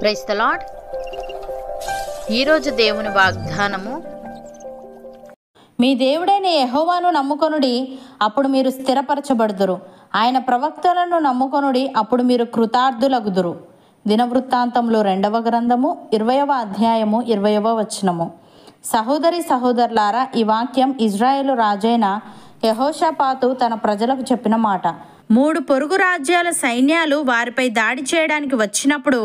Praise the lord. ఈరోజు దేవుని వాగ్దానము, మీ దేవుడైన యెహోవాను నమ్ముకొనుడి, అప్పుడు మీరు స్థిరపరచబడుదురు. ఆయన ప్రవక్తలను నమ్ముకొనుడి, అప్పుడు మీరు కృతార్థులగుదురు. దినవృత్తాంతంలో 2వ గ్రంథము 20వ అధ్యాయము 20వ వచనము. సహోదరి సహోదరులారా, ఈ వాక్యం ఇజ్రాయేలు రాజైన యెహోషాపాతు తన ప్రజలకు చెప్పిన మాట. 3 పొరుగు రాజ్యాల సైన్యాలు వారిపై దాడి చేయడానికి వచ్చినప్పుడు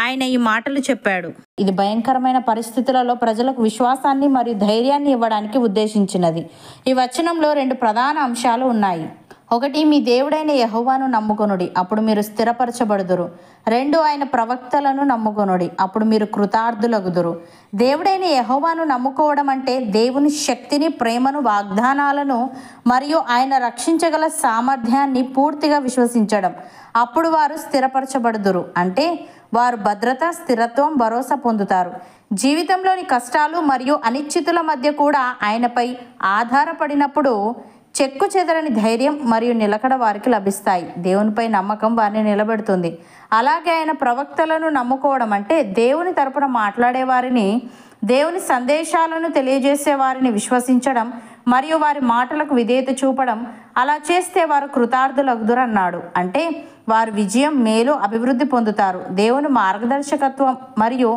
ఆయన ఈ మాటలు చెప్పాడు. ఇది భయంకరమైన పరిస్థితులలో ప్రజలకు విశ్వాసాన్ని మరియు ధైర్యాన్ని ఇవ్వడానికి ఉద్దేశించినది. ఈ వచనంలో 2 ప్రధాన అంశాలు ఉన్నాయి. 1, మీ దేవుడైన యెహోవాను నమ్ముకొనుడి, అప్పుడు మీరు స్థిరపరచబడుదురు. 2, ఆయన ప్రవక్తలను నమ్ముకొనుడి, అప్పుడు మీరు కృతార్థులగుదురు. దేవుడైన యెహోవాను నమ్ముకోవడం అంటే దేవుని శక్తిని, ప్రేమను, వాగ్దానాలను మరియు ఆయన రక్షించగల సామర్థ్యాన్ని పూర్తిగా విశ్వసించడం. అప్పుడు వారు స్థిరపరచబడుదురు అంటే వారు భద్రత, స్థిరత్వం, భరోసా పొందుతారు. జీవితంలోని కష్టాలు మరియు అనిశ్చితుల మధ్య కూడా ఆయనపై ఆధారపడినప్పుడు చెక్కు చెదరని ధైర్యం మరియు నిలకడ వారికి లభిస్తాయి. దేవునిపై నమ్మకం వారిని నిలబెడుతుంది. అలాగే ఆయన ప్రవక్తలను నమ్ముకోవడం అంటే దేవుని తరపున మాట్లాడే వారిని, దేవుని సందేశాలను తెలియజేసే వారిని విశ్వసించడం మరియు వారి మాటలకు విధేయత చూపడం. అలా చేస్తే వారు కృతార్థులగుదురన్నాడు. అంటే వారు విజయం, మేలు, అభివృద్ధి పొందుతారు. దేవుని మార్గదర్శకత్వం మరియు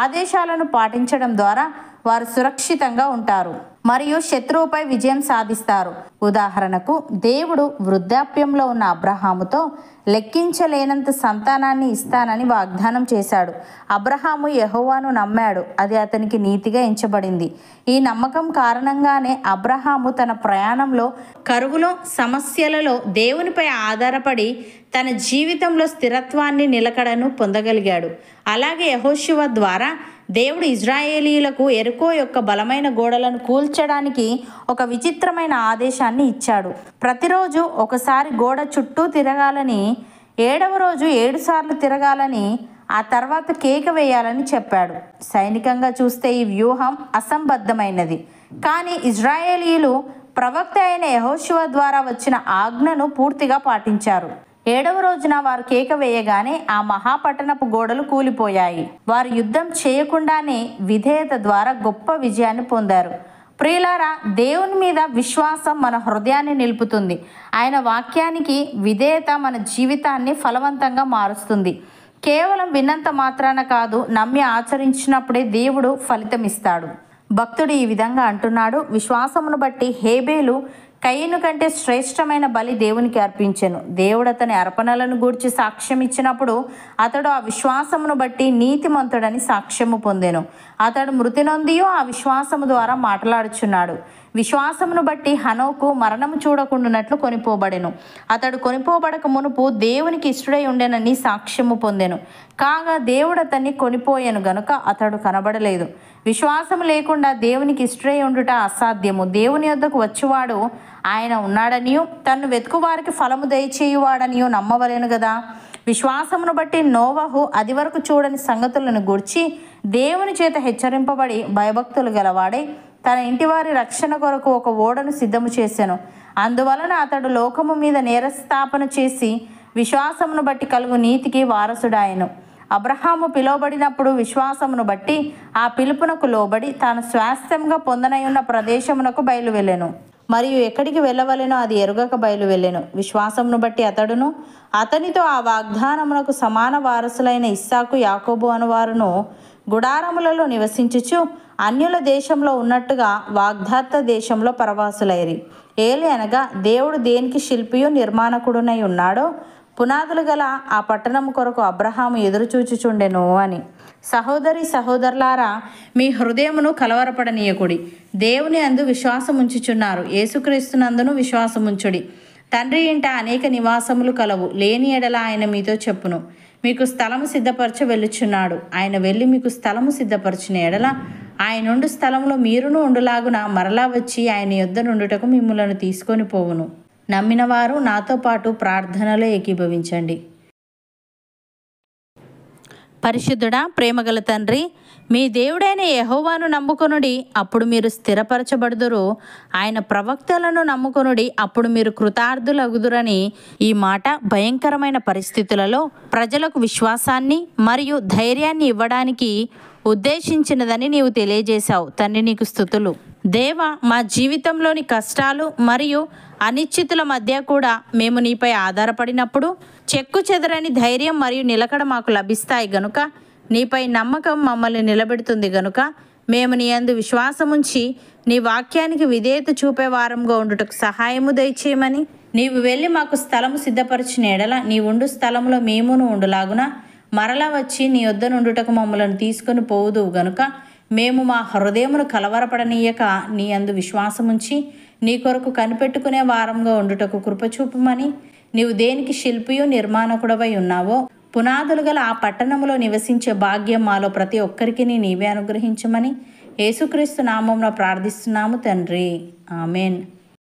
ఆదేశాలను పాటించడం ద్వారా వారు సురక్షితంగా ఉంటారు మరియు శత్రువుపై విజయం సాధిస్తారు. ఉదాహరణకు, దేవుడు వృద్ధాప్యంలో ఉన్న అబ్రహాముతో లెక్కించలేనంత సంతానాన్ని ఇస్తానని వాగ్దానం చేశాడు. అబ్రహాము యెహోవాను నమ్మాడు, అది అతనికి నీతిగా ఎంచబడింది. ఈ నమ్మకం కారణంగానే అబ్రహాము తన ప్రయాణంలో, కరువులో, సమస్యలలో దేవునిపై ఆధారపడి తన జీవితంలో స్థిరత్వాన్ని, నిలకడను పొందగలిగాడు. అలాగే యెహోషువ ద్వారా దేవుడు ఇజ్రాయేలీయులకు ఎరికో యొక్క బలమైన గోడలను కూల్చడానికి ఒక విచిత్రమైన ఆదేశాన్ని ఇచ్చాడు. ప్రతిరోజు ఒకసారి గోడ చుట్టూ తిరగాలని, 7వ రోజు 7 సార్లు తిరగాలని, ఆ తర్వాత కేక వేయాలని చెప్పాడు. సైనికంగా చూస్తే ఈ వ్యూహం అసంబద్ధమైనది. కానీ ఇజ్రాయేలీయులు ప్రవక్త అయిన యెహోషువ ద్వారా వచ్చిన ఆజ్ఞను పూర్తిగా పాటించారు. 7వ రోజున వారు కేక వేయగానే ఆ మహాపట్టణపు గోడలు కూలిపోయాయి. వారు యుద్ధం చేయకుండానే విధేయత ద్వారా గొప్ప విజయాన్ని పొందారు. ప్రియులారా, దేవుని మీద విశ్వాసం మన హృదయాన్ని నిలుపుతుంది. ఆయన వాక్యానికి విధేయత మన జీవితాన్ని ఫలవంతంగా మారుస్తుంది. కేవలం విన్నంత మాత్రాన కాదు, నమ్మి ఆచరించినప్పుడే దేవుడు ఫలితం ఇస్తాడు. భక్తుడు ఈ విధంగా అంటున్నాడు, విశ్వాసమును బట్టి హేబేలు కయీను కంటే శ్రేష్టమైన బలి దేవునికి అర్పించెను. దేవుడు అతని అర్పణలను గూర్చి సాక్ష్యం ఇచ్చినప్పుడు అతడు ఆ విశ్వాసమును బట్టి నీతిమంతుడని సాక్ష్యము పొందెను. అతడు మృతి నొందియో ఆ విశ్వాసము ద్వారా మాట్లాడుచున్నాడు. విశ్వాసమును బట్టి హనోకు మరణము చూడకుండానట్లు కొనిపోబడెను. అతడు కొనిపోబడక మునుపు దేవునికి ఇష్టడై ఉండెనని సాక్ష్యము పొందెను. కాగా దేవుడు అతన్ని కొనిపోయెను గనుక అతడు కనబడలేదు. విశ్వాసము లేకుండా దేవునికి ఇష్టడై ఉండుట అసాధ్యము. దేవుని యొద్దకు వచ్చువాడు ఆయన ఉన్నాడనియు, తన్ను వెతుకువారికి ఫలము దయచేయువాడనియు నమ్మవలెను గదా. విశ్వాసమును బట్టి నోవహు అది వరకు చూడని సంగతులను గూర్చి దేవుని చేత హెచ్చరింపబడి భయభక్తులు గలవాడై తన ఇంటివారి రక్షణ కొరకు ఒక ఓడను సిద్ధము చేసెను. అందువలన అతడు లోకము మీద నేరస్థాపన చేసి విశ్వాసమును బట్టి కలుగు నీతికి వారసుడాయెను. అబ్రహాము పిలువబడినప్పుడు విశ్వాసమును బట్టి ఆ పిలుపునకు లోబడి తాను స్వాస్థ్యంగా పొందనయున్న ప్రదేశమునకు బయలు వెళ్ళెను. మరియు ఎక్కడికి వెళ్ళవలెనో అది ఎరుగక బయలు వెళ్ళెను. విశ్వాసమును బట్టి అతడును అతనితో ఆ వాగ్దానమునకు సమాన వారసులైన ఇస్సాకు, యాకోబు అనువారును గుడారములలో నివసించుచు అన్యుల దేశంలో ఉన్నట్టుగా వాగ్దాత్త దేశంలో పరవాసులైరి. ఏలి అనగా దేవుడు దేనికి శిల్పియు నిర్మాణకుడునై ఉన్నాడో పునాదులు గల ఆ పట్టణము కొరకు అబ్రహాము ఎదురుచూచుచుండెను అని. సహోదరి సహోదరులారా, మీ హృదయమును కలవరపడనీయకుడి. దేవుని అందు విశ్వాసం ఉంచుచున్నారు, యేసుక్రీస్తునందును విశ్వాసముంచుడి. తండ్రి ఇంట అనేక నివాసములు కలవు, లేని ఎడల ఆయన మీతో చెప్పును. మీకు స్థలము సిద్ధపరచ వెళ్ళుచున్నాడు. ఆయన వెళ్ళి మీకు స్థలము సిద్ధపరచిన ఎడల ఆయనుండు స్థలంలో మీరును ఉండులాగున మరలా వచ్చి ఆయన యొద్ద నుండుటకు మిమ్ములను తీసుకొని పోవును. నమ్మిన వారు నాతో పాటు ప్రార్థనలో ఏకీభవించండి. పరిశుద్ధుడా, ప్రేమగల తండ్రి, మీ దేవుడైన యెహోవాను నమ్ముకొనుడి, అప్పుడు మీరు స్థిరపరచబడుదురు. ఆయన ప్రవక్తలను నమ్ముకొనుడి, అప్పుడు మీరు కృతార్థులగుదురని ఈ మాట భయంకరమైన పరిస్థితులలో ప్రజలకు విశ్వాసాన్ని మరియు ధైర్యాన్ని ఇవ్వడానికి ఉద్దేశించినదని నీవు తెలియజేశావు. తండ్రి, నీకు స్తుతులు. దేవా, మా జీవితంలోని కష్టాలు మరియు అనిశ్చితుల మధ్య కూడా మేము నీపై ఆధారపడినప్పుడు చెక్కు చెదరని ధైర్యం మరియు నిలకడ మాకు లభిస్తాయి గనుక, నీపై నమ్మకం మమ్మల్ని నిలబెడుతుంది గనుక, మేము నీ యందు విశ్వాసముంచి నీ వాక్యానికి విధేయత చూపే వారంగా ఉండుటకు సహాయము దయచేయమని, నీవు వెళ్ళి మాకు స్థలము సిద్ధపరిచిన ఎడల నీ ఉండు స్థలంలో మేమును ఉండులాగున మరలా వచ్చి నీ యొద్ద నుండుటకు మమ్మల్ని తీసుకొని పోవుదువు గనుక, మేము మా హృదయమును కలవరపడనీయక నీ యందు విశ్వాసముంచి నీ కొరకు కనిపెట్టుకునే వారంగా ఉండుటకు కృపచూపమని, నీవు దేనికి శిల్పియు నిర్మాణకుడవై ఉన్నావో పునాదులు గల ఆ పట్టణములో నివసించే భాగ్యం మాలో ప్రతి ఒక్కరికి నీవే అనుగ్రహించమని యేసుక్రీస్తు నామమున ప్రార్థిస్తున్నాము తండ్రి. ఆమెన్.